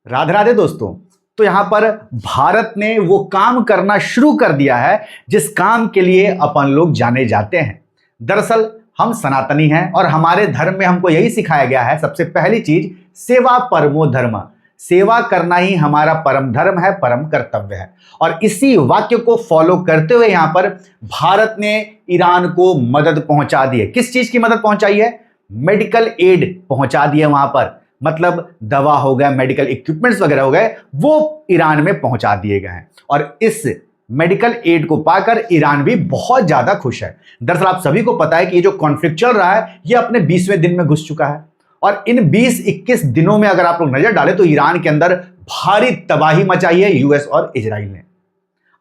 राधे राधे दोस्तों। तो यहां पर भारत ने वो काम करना शुरू कर दिया है जिस काम के लिए अपन लोग जाने जाते हैं। दरअसल हम सनातनी हैं और हमारे धर्म में हमको यही सिखाया गया है, सबसे पहली चीज सेवा परमो धर्म। सेवा करना ही हमारा परम धर्म है, परम कर्तव्य है। और इसी वाक्य को फॉलो करते हुए यहां पर भारत ने ईरान को मदद पहुंचा दी है। किस चीज की मदद पहुंचाई है? मेडिकल एड पहुंचा दी है वहां पर, मतलब दवा हो गया, मेडिकल इक्विपमेंट्स वगैरह हो गए, वो ईरान में पहुंचा दिए गए हैं। और इस मेडिकल एड को पाकर ईरान भी बहुत ज्यादा खुश है। दरअसल आप सभी को पता है कि ये जो कॉन्फ्लिक्ट चल रहा है ये अपने 20वें दिन में घुस चुका है और इन 20-21 दिनों में अगर आप लोग नजर डालें तो ईरान के अंदर भारी तबाही मचाई है यूएस और इजराइल ने।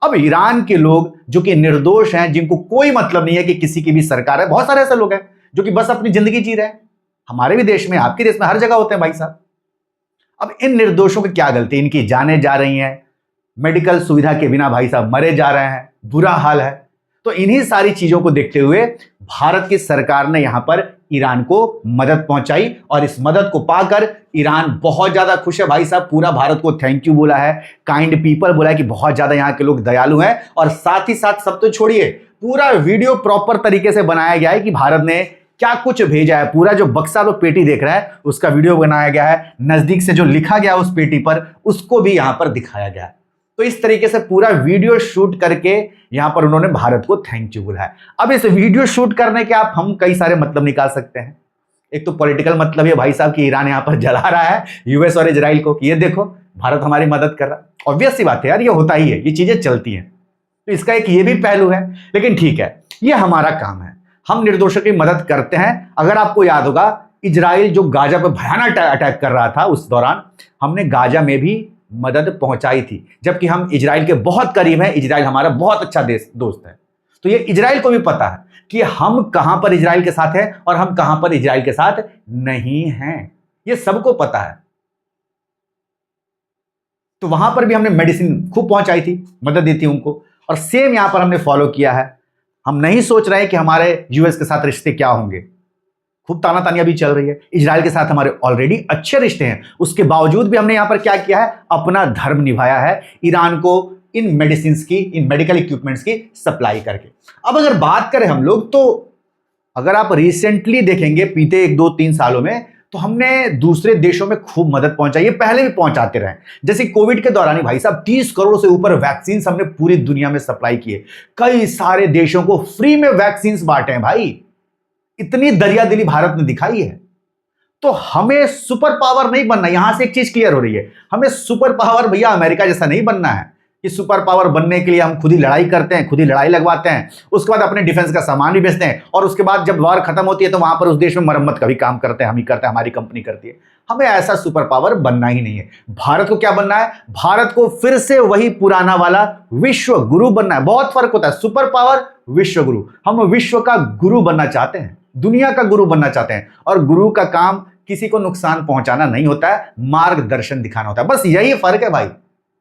अब ईरान के लोग जो कि निर्दोष हैं, जिनको कोई मतलब नहीं है कि किसी की भी सरकार है, बहुत सारे ऐसे लोग हैं जो कि बस अपनी जिंदगी जी रहे हैं। हमारे भी देश में, आपके देश में, हर जगह होते हैं भाई साहब। अब इन निर्दोषों की क्या गलती? इनकी जानें जा रही हैं, मेडिकल सुविधा के बिना भाई साहब मरे जा रहे हैं, बुरा हाल है। तो इन्हीं सारी चीजों को देखते हुए भारत की सरकार ने यहां पर ईरान को मदद पहुंचाई और इस मदद को पाकर ईरान बहुत ज्यादा खुश है भाई साहब। पूरा भारत को थैंक यू बोला है, काइंड पीपल बोला है कि बहुत ज्यादा यहां के लोग दयालु हैं। और साथ ही साथ सब तो छोड़िए, पूरा वीडियो प्रॉपर तरीके से बनाया गया है कि भारत ने क्या कुछ भेजा है। पूरा जो बक्सा तो पेटी देख रहा है उसका वीडियो बनाया गया है, नजदीक से जो लिखा गया उस पेटी पर उसको भी यहां पर दिखाया गया है। तो इस तरीके से पूरा वीडियो शूट करके यहां पर उन्होंने भारत को थैंक यू बोला है। अब इस वीडियो शूट करने के हम कई सारे मतलब निकाल सकते हैं। एक तो पॉलिटिकल मतलब है भाई साहब कि ईरान यहां पर जला रहा है यूएस और इजराइल को कि ये देखो भारत हमारी मदद कर रहा है। ऑब्वियस सी बात है यार, ये होता ही है, ये चीजें चलती हैं। तो इसका एक ये भी पहलू है, लेकिन ठीक है, ये हमारा काम है, हम निर्दोषों की मदद करते हैं। अगर आपको याद होगा, इजराइल जो गाजा पर भयानक अटैक कर रहा था उस दौरान हमने गाजा में भी मदद पहुंचाई थी, जबकि हम इजराइल के बहुत करीब हैं। इजराइल हमारा बहुत अच्छा दोस्त है। तो ये इजराइल को भी पता है कि हम कहां पर इजराइल के साथ हैं और हम कहां पर इजराइल के साथ नहीं हैं, ये सबको पता है। तो वहां पर भी हमने मेडिसिन खूब पहुंचाई थी, मदद दी थी उनको, और सेम यहां पर हमने फॉलो किया है। हम नहीं सोच रहे कि हमारे यूएस के साथ रिश्ते क्या होंगे, खूब तानातानियां भी चल रही है। इजराइल के साथ हमारे ऑलरेडी अच्छे रिश्ते हैं, उसके बावजूद भी हमने यहां पर क्या किया है? अपना धर्म निभाया है, ईरान को इन मेडिसिन की, इन मेडिकल इक्विपमेंट्स की सप्लाई करके। अब अगर बात करें हम लोग, तो अगर आप रिसेंटली देखेंगे बीते 1-2-3 सालों में, तो हमने दूसरे देशों में खूब मदद पहुंचाई है, पहले भी पहुंचाते रहे। जैसे कोविड के दौरान ही भाई साहब 30 करोड़ से ऊपर वैक्सीन हमने पूरी दुनिया में सप्लाई किए। कई सारे देशों को फ्री में वैक्सीन बांटे हैं भाई, इतनी दरियादिली भारत ने दिखाई है। तो हमें सुपर पावर नहीं बनना। यहां से एक चीज क्लियर हो रही है, हमें सुपर पावर भैया अमेरिका जैसा नहीं बनना है कि सुपर पावर बनने के लिए हम खुद ही लड़ाई करते हैं, खुद ही लड़ाई लगवाते हैं, उसके बाद अपने डिफेंस का सामान भी बेचते हैं, और उसके बाद जब वॉर खत्म होती है तो वहां पर उस देश में मरम्मत का भी काम करते हैं, हम ही करते हैं, हमारी कंपनी करती है। हमें ऐसा सुपर पावर बनना ही नहीं है। भारत को क्या बनना है? भारत को फिर से वही पुराना वाला विश्व गुरु बनना है। बहुत फर्क होता है, सुपर पावर, विश्व गुरु। हम विश्व का गुरु बनना चाहते हैं, दुनिया का गुरु बनना चाहते हैं, और गुरु का काम किसी को नुकसान पहुंचाना नहीं होता है, मार्गदर्शन दिखाना होता है। बस यही फर्क है भाई,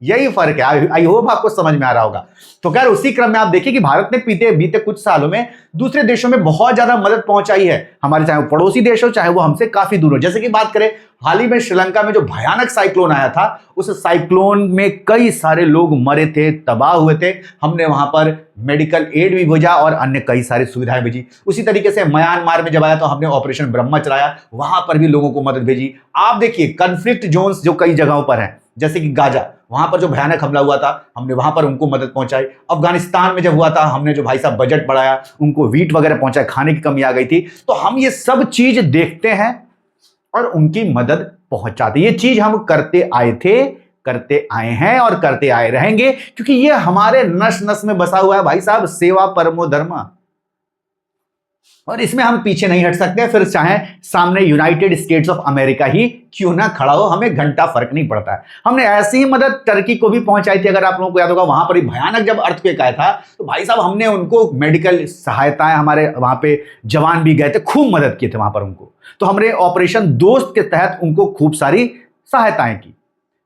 यही फर्क है। आई होप आपको समझ में आ रहा होगा। तो खैर उसी क्रम में आप देखिए कि भारत ने बीते कुछ सालों में दूसरे देशों में बहुत ज्यादा मदद पहुंचाई है हमारे, चाहे वो पड़ोसी देश हो चाहे वो हमसे काफी दूर हो। जैसे कि बात करें हाल ही में श्रीलंका में जो भयानक साइक्लोन आया था, उस साइक्लोन में कई सारे लोग मरे थे, तबाह हुए थे। हमने वहां पर मेडिकल एड भी भेजा और अन्य कई सारी सुविधाएं भेजी। उसी तरीके से म्यांमार में जब आया तो हमने ऑपरेशन ब्रह्मा चलाया, वहां पर भी लोगों को मदद भेजी। आप देखिए कॉन्फ्लिक्ट जोन्स जो कई जगहों पर हैं, जैसे कि गाजा, वहां पर जो भयानक हमला हुआ था हमने वहां पर उनको मदद पहुंचाई। अफगानिस्तान में जब हुआ था हमने जो भाई साहब बजट बढ़ाया, उनको वीट वगैरह पहुंचाया, खाने की कमी आ गई थी। तो हम ये सब चीज देखते हैं और उनकी मदद पहुंचाते। ये चीज हम करते आए थे, करते आए हैं और करते आए रहेंगे, क्योंकि ये हमारे नस नस में बसा हुआ है भाई साहब, सेवा परमो धर्म। और इसमें हम पीछे नहीं हट सकते, फिर चाहे सामने यूनाइटेड स्टेट्स ऑफ अमेरिका ही क्यों ना खड़ा हो, हमें घंटा फर्क नहीं पड़ता है। हमने ऐसी ही मदद टर्की को भी पहुंचाई थी, अगर आप लोगों को याद होगा। वहां पर भी भयानक जब अर्थक्वेक आया था तो भाई साहब हमने उनको मेडिकल सहायताएं, हमारे वहां पे जवान भी गए थे, खूब मदद किए थे वहां पर उनको। तो हमने ऑपरेशन दोस्त के तहत उनको खूब सारी सहायताएं की।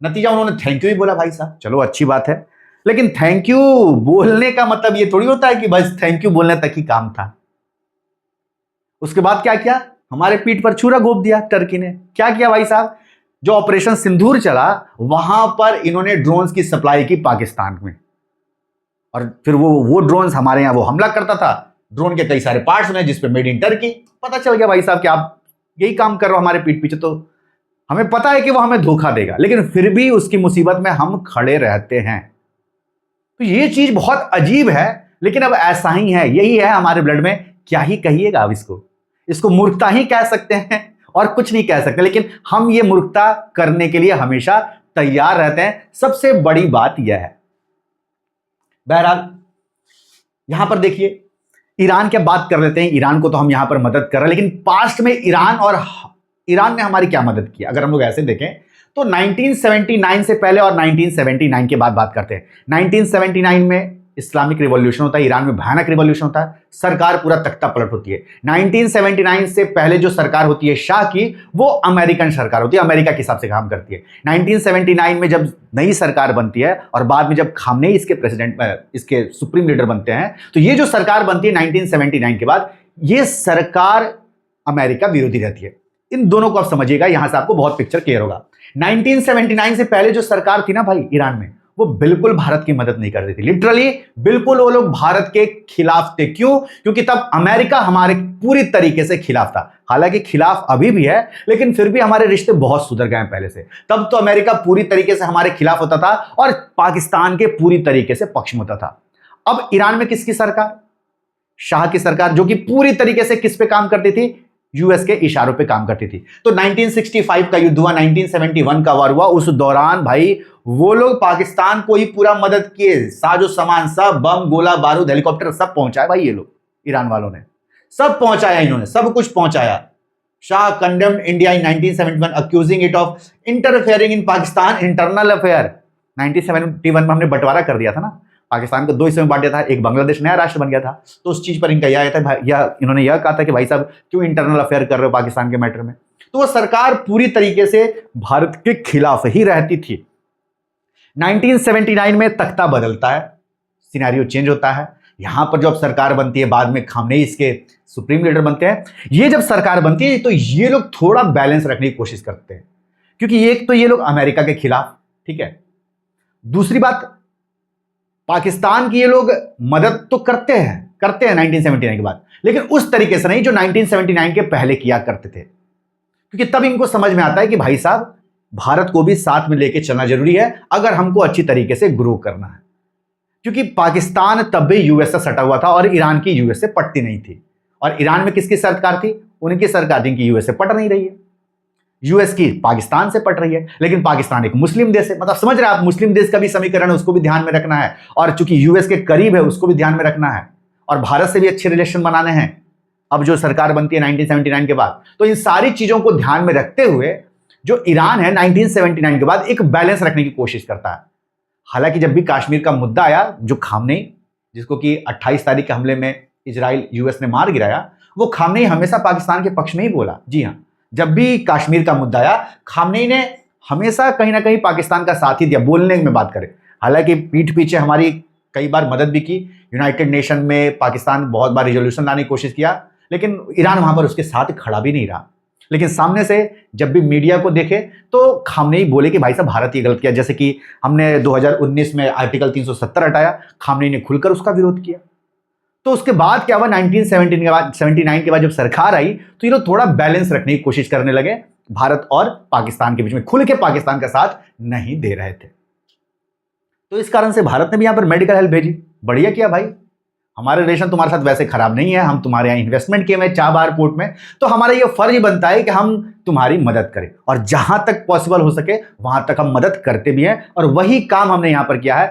नतीजा उन्होंने थैंक यू ही बोला भाई साहब, चलो अच्छी बात है। लेकिन थैंक यू बोलने का मतलब ये थोड़ी होता है कि बस थैंक यू बोलने तक ही काम था। उसके बाद क्या किया? हमारे पीठ पर छुरा घोंप दिया टर्की ने। क्या किया भाई साहब? जो ऑपरेशन सिंदूर चला वहां पर इन्होंने ड्रोन्स की सप्लाई की पाकिस्तान में, और फिर वो ड्रोन्स हमारे यहां वो हमला करता था। ड्रोन के कई सारे पार्ट्स हैं जिसपे मेड इन टर्की। पता चल गया भाई साहब कि आप यही काम कर रहे हो हमारे पीठ पीछे, तो हमें पता है कि वो हमें धोखा देगा, लेकिन फिर भी उसकी मुसीबत में हम खड़े रहते हैं। तो ये चीज बहुत अजीब है, लेकिन अब ऐसा ही है, यही है हमारे ब्लड में। क्या ही कहिएगा अब इसको मूर्खता ही कह सकते हैं और कुछ नहीं कह सकते, लेकिन हम ये मूर्खता करने के लिए हमेशा तैयार रहते हैं। सबसे बड़ी बात यह है, बहरहाल यहां पर देखिए, ईरान की बात कर लेते हैं। ईरान को तो हम यहां पर मदद कर रहे हैं, लेकिन पास्ट में ईरान ने हमारी क्या मदद की, अगर हम लोग ऐसे देखें तो 1979 से पहले और 1979 के बाद बात करते हैं। 1979 में इस्लामिक रिवॉल्यूशन होता है, ईरान में भयानक रिवॉल्यूशन होता है, सरकार पूरा तख्ता पलट होती है। 1979 से पहले जो सरकार होती है शाह की, वो अमेरिकन सरकार होती है, अमेरिका के हिसाब से काम करती है। 1979 में जब नई सरकार बनती है और बाद में जब खामनेई इसके प्रेसिडेंट, इसके सुप्रीम लीडर बनते हैं, तो ये जो सरकार बनती है 1979 के बाद, ये सरकार अमेरिका विरोधी रहती है। इन दोनों को आप समझिएगा, यहां से आपको बहुत पिक्चर क्लियर होगा। 1979 से पहले जो सरकार थी ना भाई ईरान में, वो बिल्कुल भारत की मदद नहीं करती थी। लिटरली बिल्कुल वो लोग भारत के खिलाफ थे। क्यों? क्योंकि तब अमेरिका हमारे पूरी तरीके से खिलाफ था। हालांकि खिलाफ अभी भी है, लेकिन फिर भी हमारे रिश्ते बहुत सुधर गए हैं पहले से। तब तो अमेरिका पूरी तरीके से हमारे खिलाफ होता था और पाकिस्तान के पूरी तरीके से पक्ष में होता था। अब ईरान में किसकी सरकार? शाह की सरकार, जो कि पूरी तरीके से किस पे काम करती थी? यूएस के इशारों पे काम करती थी। तो 1965 का युद्ध हुआ, 1971 का वार हुआ, उस दौरान भाई वो लोग पाकिस्तान को ही पूरा मदद किए। साजो सामान सब, बम, गोला बारूद, हेलीकॉप्टर सब पहुंचाए भाई, ये लोग ईरान वालों ने सब पहुंचाया, इन्होंने सब कुछ पहुंचाया। Shah condemned India in 1971 accusing it of interfering in Pakistan internal affair. 1971 में हमने बंटवारा कर दिया था ना, पाकिस्तान को दो हिस्से में बांट दिया था, एक बांग्लादेश नया राष्ट्र बन गया था। तो उस चीज पर इनका यह आया था, इन्होंने यह कहा था कि भाई साहब क्यों इंटरनल अफेयर कर रहे हो पाकिस्तान के मैटर में। तो वो सरकार पूरी तरीके से भारत के खिलाफ ही रहती थी। 1979 में तख्ता बदलता है, सिनेरियो चेंज होता है। यहां पर जब सरकार बनती है, बाद में खामनेई इसके सुप्रीम लीडर बनते हैं। ये जब सरकार बनती है तो ये लोग थोड़ा बैलेंस रखने की कोशिश करते हैं, क्योंकि एक तो ये लोग अमेरिका के खिलाफ, ठीक है, दूसरी बात पाकिस्तान की ये लोग मदद तो करते हैं 1979 के बाद, लेकिन उस तरीके से नहीं जो 1979 के पहले किया करते थे। क्योंकि तब इनको समझ में आता है कि भाई साहब भारत को भी साथ में लेके चलना जरूरी है अगर हमको अच्छी तरीके से ग्रो करना है। क्योंकि पाकिस्तान तब भी यूएस से सटा हुआ था और ईरान की यूएस से पटती नहीं थी। और ईरान में किसकी सरकार थी? उनकी सरकार जिनकी यूएस से पट नहीं रही है। यूएस की पाकिस्तान से पट रही है, लेकिन पाकिस्तान एक मुस्लिम देश है। मतलब समझ रहे हैं आप, मुस्लिम देश का भी समीकरण है, उसको भी ध्यान में रखना है। और चूंकि यूएस के करीब है, उसको भी ध्यान में रखना है। और भारत से भी अच्छे रिलेशन बनाने हैं अब जो सरकार बनती है 1979 के बाद। तो इन सारी चीजों को ध्यान में रखते हुए जो ईरान है 1979 के बाद एक बैलेंस रखने की कोशिश करता है। हालांकि जब भी कश्मीर का मुद्दा आया, जो खामनेई, जिसको कि 28 तारीख के हमले में इजराइल यूएस ने मार गिराया, वो खामनेई हमेशा पाकिस्तान के पक्ष में ही बोला। जी हाँ, जब भी कश्मीर का मुद्दा आया, खामनेई ने हमेशा कहीं ना कहीं पाकिस्तान का साथ ही दिया, बोलने में बात करें। हालांकि पीठ पीछे हमारी कई बार मदद भी की। यूनाइटेड नेशन में पाकिस्तान बहुत बार रिजोल्यूशन लाने की कोशिश किया, लेकिन ईरान वहां पर उसके साथ खड़ा भी नहीं रहा। लेकिन सामने से जब भी मीडिया को देखे तो खामनेई बोले कि भाई साहब भारत ये गलत किया। जैसे कि हमने 2019 में आर्टिकल 370 हटाया, खामनेई ने खुलकर उसका विरोध किया। तो उसके बाद क्या हुआ, 1979 के बाद जब सरकार आई तो ये लोग थोड़ा बैलेंस रखने की कोशिश करने लगे, भारत और पाकिस्तान के बीच में खुल के पाकिस्तान का साथ नहीं दे रहे थे। तो इस कारण से भारत ने भी यहां पर मेडिकल हेल्प भेजी। बढ़िया किया भाई, हमारे रिलेशन तुम्हारे साथ वैसे खराब नहीं है, हम तुम्हारे यहाँ इन्वेस्टमेंट किए हुए चाबहार पोर्ट में, तो हमारा ये फर्ज बनता है कि हम तुम्हारी मदद करें। और जहां तक पॉसिबल हो सके वहां तक हम मदद करते भी हैं, और वही काम हमने यहां पर किया है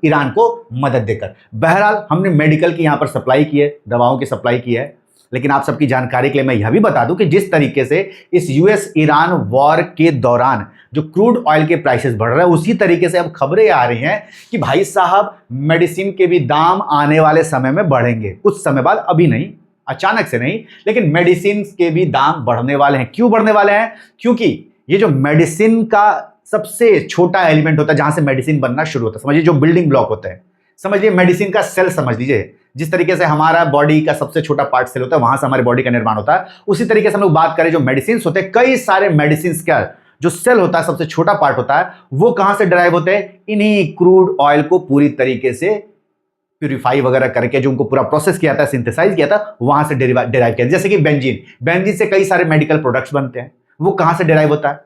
ईरान को मदद देकर। बहरहाल हमने मेडिकल की यहां पर सप्लाई की है, दवाओं की सप्लाई की है। लेकिन आप सबकी जानकारी के लिए मैं यह भी बता दूं कि जिस तरीके से इस यूएस ईरान वॉर के दौरान जो क्रूड ऑयल के प्राइसेस बढ़ रहे हैं, उसी तरीके से अब खबरें आ रही हैं कि भाई साहब मेडिसिन के भी दाम आने वाले समय में बढ़ेंगे। कुछ समय बाद, अभी नहीं, अचानक से नहीं, लेकिन मेडिसिन के भी दाम बढ़ने वाले हैं। क्यों बढ़ने वाले हैं? क्योंकि ये जो मेडिसिन का सबसे छोटा एलिमेंट होता है जहां से मेडिसिन बनना शुरू होता है, समझिए जो बिल्डिंग ब्लॉक होता है, समझिए मेडिसिन का सेल समझ लीजिए। जिस तरीके से हमारा बॉडी का सबसे छोटा पार्ट सेल होता है, वहां से हमारे बॉडी का निर्माण होता है, उसी तरीके से हम लोग बात करें जो मेडिसिन होते हैं, कई सारे मेडिसिन का जो सेल होता है, सबसे छोटा पार्ट होता है, वो कहां से डिराइव होते हैं? इन्हीं क्रूड ऑयल को पूरी तरीके से प्यूरिफाई वगैरह करके, जो उनको पूरा प्रोसेस किया था, सिंथेसाइज किया था, वहां से डिराइव किया। जैसे कि बेंजीन से कई सारे मेडिकल प्रोडक्ट्स बनते हैं, वो कहां से डिराइव होता है?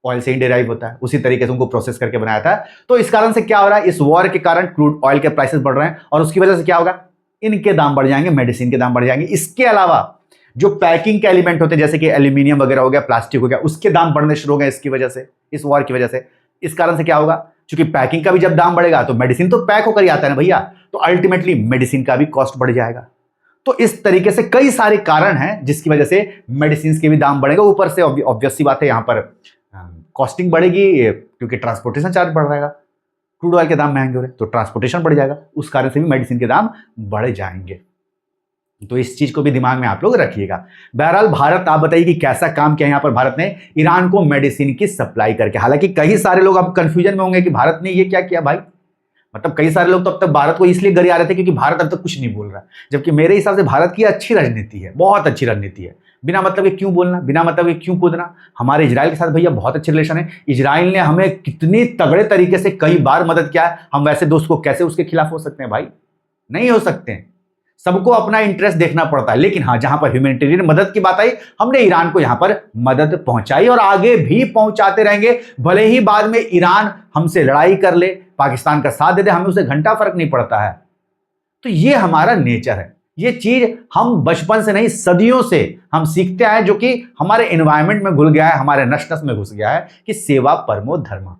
ऑयल से ही डिराइव होता है। उसी तरीके से उनको प्रोसेस करके बनाया था। तो इस कारण से क्या हो रहा है? इस वॉर के कारण क्रूड ऑयल के प्राइसेस बढ़ रहे हैं, और उसकी वजह से क्या होगा? इनके दाम बढ़ जाएंगे, मेडिसिन के दाम बढ़ जाएंगे। इसके अलावा जो पैकिंग के एलिमेंट होते हैं, जैसे कि एल्यूमिनियम वगैरह हो गया, प्लास्टिक हो गया, उसके दाम बढ़ने शुरू हो गए इसकी वजह से, इस वॉर की वजह से। इस कारण से क्या होगा? क्योंकि पैकिंग का भी जब दाम बढ़ेगा तो मेडिसिन तो पैक होकर ही आता है ना भैया, तो अल्टीमेटली मेडिसिन का भी कॉस्ट बढ़ जाएगा। तो इस तरीके से कई सारे कारण हैं जिसकी वजह से मेडिसिन के भी दाम बढ़ेगा। ऊपर से ऑब्वियस सी बात है, यहां पर कॉस्टिंग बढ़ेगी क्योंकि ट्रांसपोर्टेशन चार्ज बढ़ रहेगा। क्रूड ऑयल के दाम महंगे हो रहे तो ट्रांसपोर्टेशन बढ़ जाएगा, उस कारण से भी मेडिसिन के दाम बढ़ जाएंगे। तो इस चीज को भी दिमाग में आप लोग रखिएगा। बहरहाल भारत, आप बताइए कि कैसा काम किया यहां पर भारत ने ईरान को मेडिसिन की सप्लाई करके। हालांकि कई सारे लोग अब कंफ्यूजन में होंगे कि भारत ने ये क्या किया भाई। मतलब कई सारे लोग तो अब तक भारत को इसलिए गरिया रहे थे क्योंकि भारत अब तक कुछ नहीं बोल रहा, जबकि मेरे हिसाब से भारत की अच्छी राजनीति है, बहुत अच्छी राजनीति है। बिना मतलब के क्यों बोलना, बिना मतलब के क्यों कूदना। हमारे इजराइल के साथ भैया बहुत अच्छे रिलेशन है। इजराइल ने हमें कितनी तगड़े तरीके से कई बार मदद किया है। हम वैसे दोस्त को कैसे उसके खिलाफ हो सकते हैं भाई? नहीं हो सकते हैं। सबको अपना इंटरेस्ट देखना पड़ता है। लेकिन हाँ, जहां पर ह्यूमैनिटेरियन मदद की बात आई, हमने ईरान को यहां पर मदद पहुंचाई और आगे भी पहुंचाते रहेंगे। भले ही बाद में ईरान हमसे लड़ाई कर ले, पाकिस्तान का साथ दे दे, हमें उसे घंटा फर्क नहीं पड़ता है। तो ये हमारा नेचर है। ये चीज हम बचपन से नहीं, सदियों से हम सीखते आए, जो कि हमारे एनवायरमेंट में घुल गया है, हमारे नस नस में घुस गया है कि सेवा परमो धर्म।